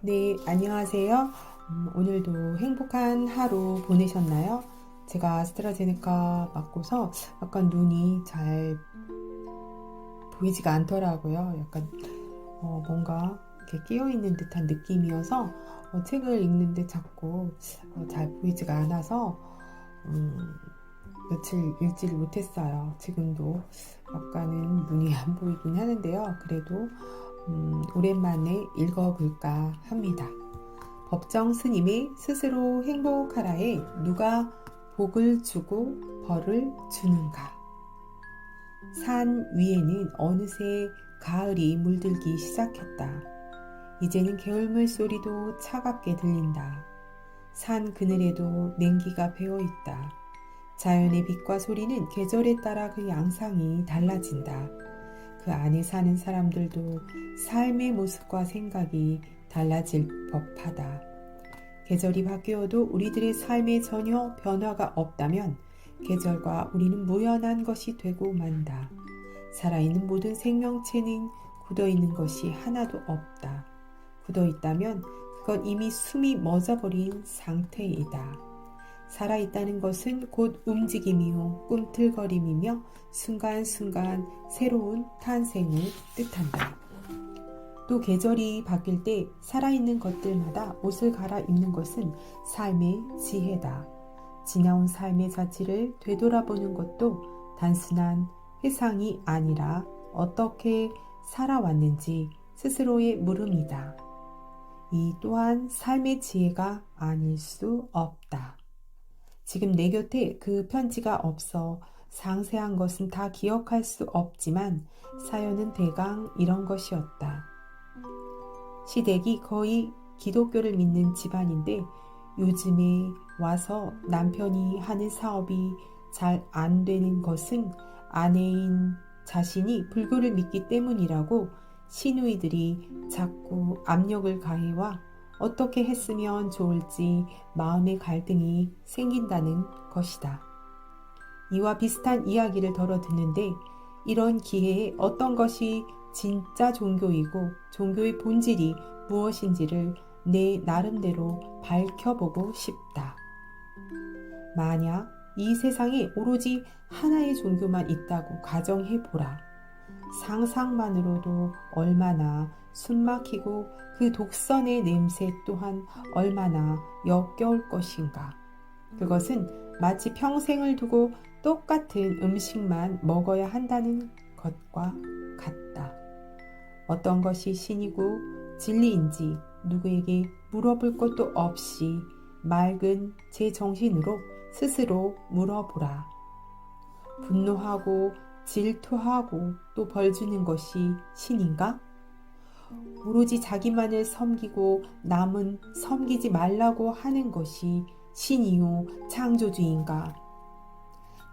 네, 안녕하세요. 오늘도 행복한 하루 보내셨나요? 제가 아스트라제네카 맞고서 약간 눈이 잘 보이지가 않더라고요. 약간 뭔가 이렇게 끼어있는 듯한 느낌이어서 책을 읽는데 자꾸 잘 보이지가 않아서 음, 며칠 읽지를 못했어요. 지금도 약간은 눈이 안 보이긴 하는데요. 그래도 오랜만에 읽어볼까 합니다. 법정 스님이 스스로 행복하라에 누가 복을 주고 벌을 주는가. 산 위에는 어느새 가을이 물들기 시작했다. 이제는 개울물 소리도 차갑게 들린다. 산 그늘에도 냉기가 배어있다. 자연의 빛과 소리는 계절에 따라 그 양상이 달라진다. 그 안에 사는 사람들도 삶의 모습과 생각이 달라질 법하다. 계절이 바뀌어도 우리들의 삶에 전혀 변화가 없다면 계절과 우리는 무연한 것이 되고 만다. 살아있는 모든 생명체는 굳어있는 것이 하나도 없다. 굳어있다면 그건 이미 숨이 멎어버린 상태이다. 살아있다는 것은 곧 움직임이요 꿈틀거림이며 순간순간 새로운 탄생을 뜻한다. 또 계절이 바뀔 때 살아있는 것들마다 옷을 갈아입는 것은 삶의 지혜다. 지나온 삶의 자취를 되돌아보는 것도 단순한 회상이 아니라 어떻게 살아왔는지 스스로의 물음이다. 이 또한 삶의 지혜가 아닐 수 없다. 지금 내 곁에 그 편지가 없어 상세한 것은 다 기억할 수 없지만 사연은 대강 이런 것이었다. 시댁이 거의 기독교를 믿는 집안인데 요즘에 와서 남편이 하는 사업이 잘 안 되는 것은 아내인 자신이 불교를 믿기 때문이라고 시누이들이 자꾸 압력을 가해와 어떻게 했으면 좋을지 마음의 갈등이 생긴다는 것이다. 이와 비슷한 이야기를 덜어 듣는데 이런 기회에 어떤 것이 진짜 종교이고 종교의 본질이 무엇인지를 내 나름대로 밝혀보고 싶다. 만약 이 세상에 오로지 하나의 종교만 있다고 가정해보라. 상상만으로도 얼마나 숨막히고 그 독선의 냄새 또한 얼마나 역겨울 것인가. 그것은 마치 평생을 두고 똑같은 음식만 먹어야 한다는 것과 같다. 어떤 것이 신이고 진리인지 누구에게 물어볼 것도 없이 맑은 제 정신으로 스스로 물어보라. 분노하고 질투하고 또 벌주는 것이 신인가? 오로지 자기만을 섬기고 남은 섬기지 말라고 하는 것이 신이요 창조주인가?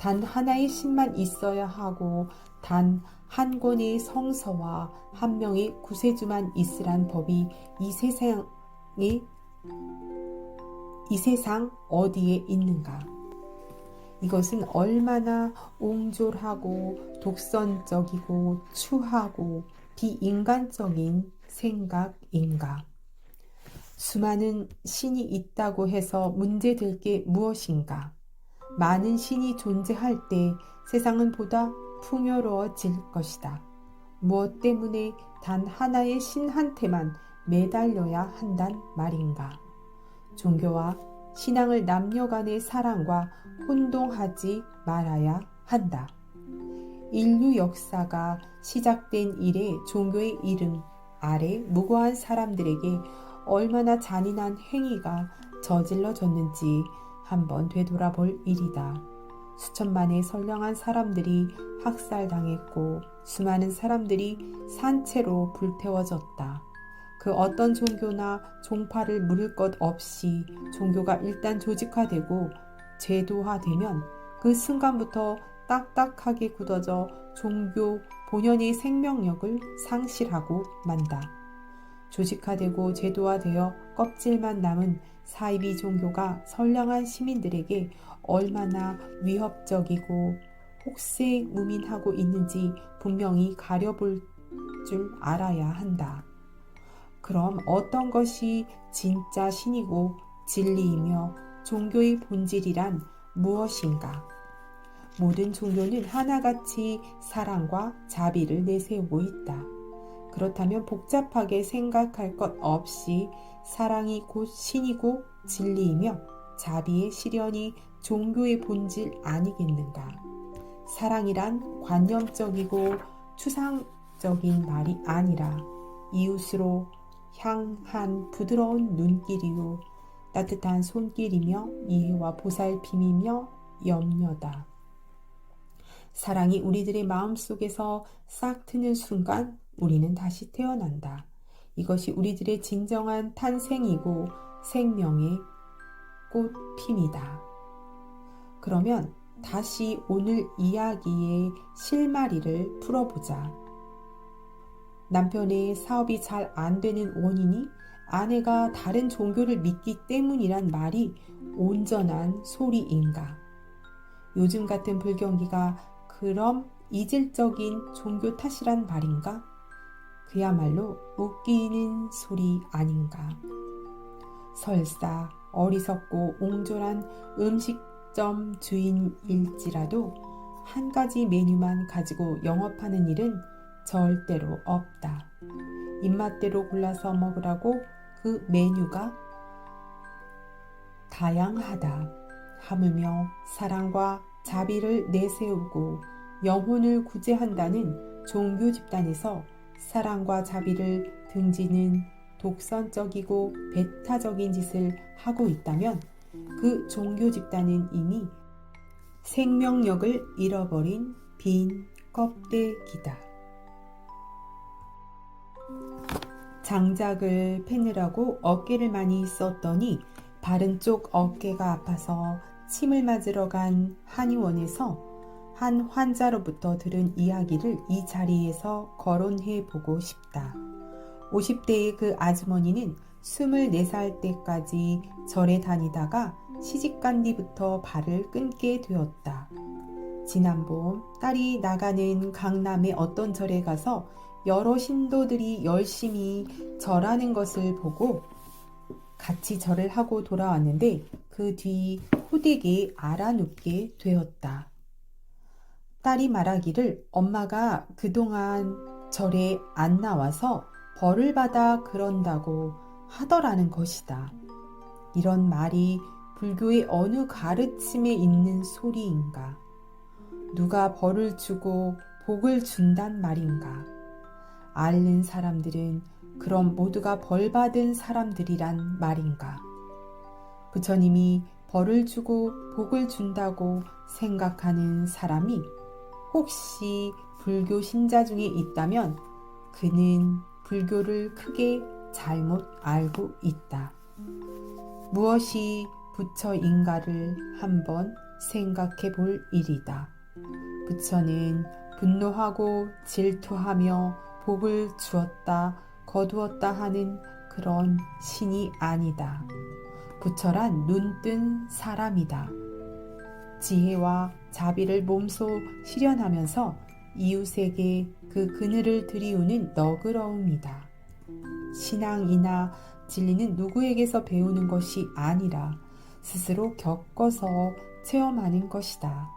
단 하나의 신만 있어야 하고 단 한 권의 성서와 한 명의 구세주만 있으란 법이 이 세상 어디에 있는가? 이것은 얼마나 옹졸하고 독선적이고 추하고 비인간적인 생각인가? 수많은 신이 있다고 해서 문제될 게 무엇인가? 많은 신이 존재할 때 세상은 보다 풍요로워질 것이다. 무엇 때문에 단 하나의 신한테만 매달려야 한단 말인가? 종교와 신앙을 남녀간의 사랑과 혼동하지 말아야 한다. 인류 역사가 시작된 이래 종교의 이름 아래 무고한 사람들에게 얼마나 잔인한 행위가 저질러졌는지 한번 되돌아볼 일이다. 수천만의 선량한 사람들이 학살당했고 수많은 사람들이 산채로 불태워졌다. 그 어떤 종교나 종파를 물을 것 없이 종교가 일단 조직화되고 제도화되면 그 순간부터 딱딱하게 굳어져 종교 본연의 생명력을 상실하고 만다. 조직화되고 제도화되어 껍질만 남은 사이비 종교가 선량한 시민들에게 얼마나 위협적이고 혹세무민하고 있는지 분명히 가려볼 줄 알아야 한다. 그럼 어떤 것이 진짜 신이고 진리이며 종교의 본질이란 무엇인가? 모든 종교는 하나같이 사랑과 자비를 내세우고 있다. 그렇다면 복잡하게 생각할 것 없이 사랑이 곧 신이고 진리이며 자비의 실현이 종교의 본질 아니겠는가? 사랑이란 관념적이고 추상적인 말이 아니라 이웃으로 향한 부드러운 눈길이요 따뜻한 손길이며 이해와 보살핌이며 염려다. 사랑이 우리들의 마음속에서 싹 트는 순간 우리는 다시 태어난다. 이것이 우리들의 진정한 탄생이고 생명의 꽃핌이다. 그러면 다시 오늘 이야기의 실마리를 풀어보자. 남편의 사업이 잘 안 되는 원인이 아내가 다른 종교를 믿기 때문이란 말이 온전한 소리인가? 요즘 같은 불경기가 그럼 이질적인 종교 탓이란 말인가? 그야말로 웃기는 소리 아닌가? 설사 어리석고 옹졸한 음식점 주인일지라도 한 가지 메뉴만 가지고 영업하는 일은 절대로 없다. 입맛대로 골라서 먹으라고 그 메뉴가 다양하다. 하물며 사랑과 자비를 내세우고 영혼을 구제한다는 종교 집단에서 사랑과 자비를 등지는 독선적이고 배타적인 짓을 하고 있다면 그 종교 집단은 이미 생명력을 잃어버린 빈 껍데기다. 장작을 패느라고 어깨를 많이 썼더니 바른 쪽 어깨가 아파서 침을 맞으러 간 한의원에서 한 환자로부터 들은 이야기를 이 자리에서 거론해 보고 싶다. 50대의 그 아주머니는 24살 때까지 절에 다니다가 시집간 뒤부터 발을 끊게 되었다. 지난 봄 딸이 나가는 강남의 어떤 절에 가서 여러 신도들이 열심히 절하는 것을 보고 같이 절을 하고 돌아왔는데 그 뒤 호되게 알아눕게 되었다. 딸이 말하기를 엄마가 그동안 절에 안 나와서 벌을 받아 그런다고 하더라는 것이다. 이런 말이 불교의 어느 가르침에 있는 소리인가? 누가 벌을 주고 복을 준단 말인가? 앓는 사람들은 그럼 모두가 벌 받은 사람들이란 말인가? 부처님이 벌을 주고 복을 준다고 생각하는 사람이 혹시 불교 신자 중에 있다면 그는 불교를 크게 잘못 알고 있다. 무엇이 부처인가를 한번 생각해 볼 일이다. 부처는 분노하고 질투하며 복을 주었다 거두었다 하는 그런 신이 아니다. 부처란 눈뜬 사람이다. 지혜와 자비를 몸소 실현하면서 이웃에게 그 그늘을 들이우는 너그러움이다. 신앙이나 진리는 누구에게서 배우는 것이 아니라 스스로 겪어서 체험하는 것이다.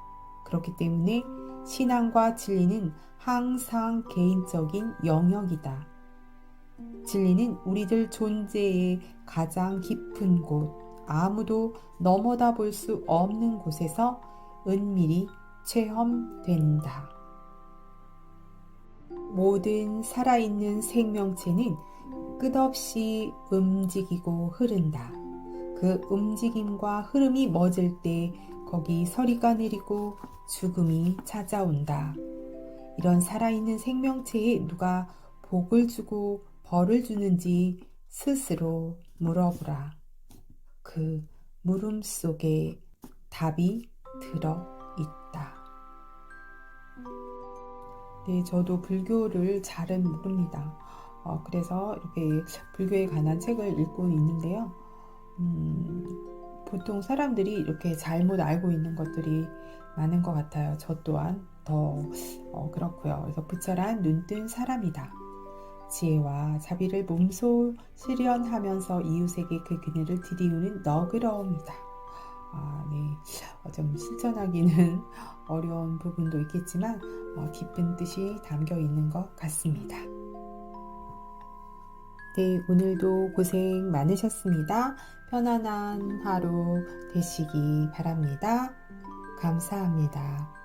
그렇기 때문에 신앙과 진리는 항상 개인적인 영역이다. 진리는 우리들 존재의 가장 깊은 곳, 아무도 넘어다 볼 수 없는 곳에서 은밀히 체험된다. 모든 살아있는 생명체는 끝없이 움직이고 흐른다. 그 움직임과 흐름이 멎을 때 거기 서리가 내리고 죽음이 찾아온다. 이런 살아있는 생명체에 누가 복을 주고 벌을 주는지 스스로 물어보라. 그 물음 속에 답이 들어있다. 네, 저도 불교를 잘은 모릅니다. 그래서 이렇게 불교에 관한 책을 읽고 있는데요. 보통 사람들이 이렇게 잘못 알고 있는 것들이 많은 것 같아요. 저 또한 더 그렇고요. 그래서 부처란 눈뜬 사람이다. 지혜와 자비를 몸소 실현하면서 이웃에게 그 그늘을 들이우는 너그러움이다. 네. 좀 실천하기는 어려운 부분도 있겠지만 깊은 뜻이 담겨 있는 것 같습니다. 네, 오늘도 고생 많으셨습니다. 편안한 하루 되시기 바랍니다. 감사합니다.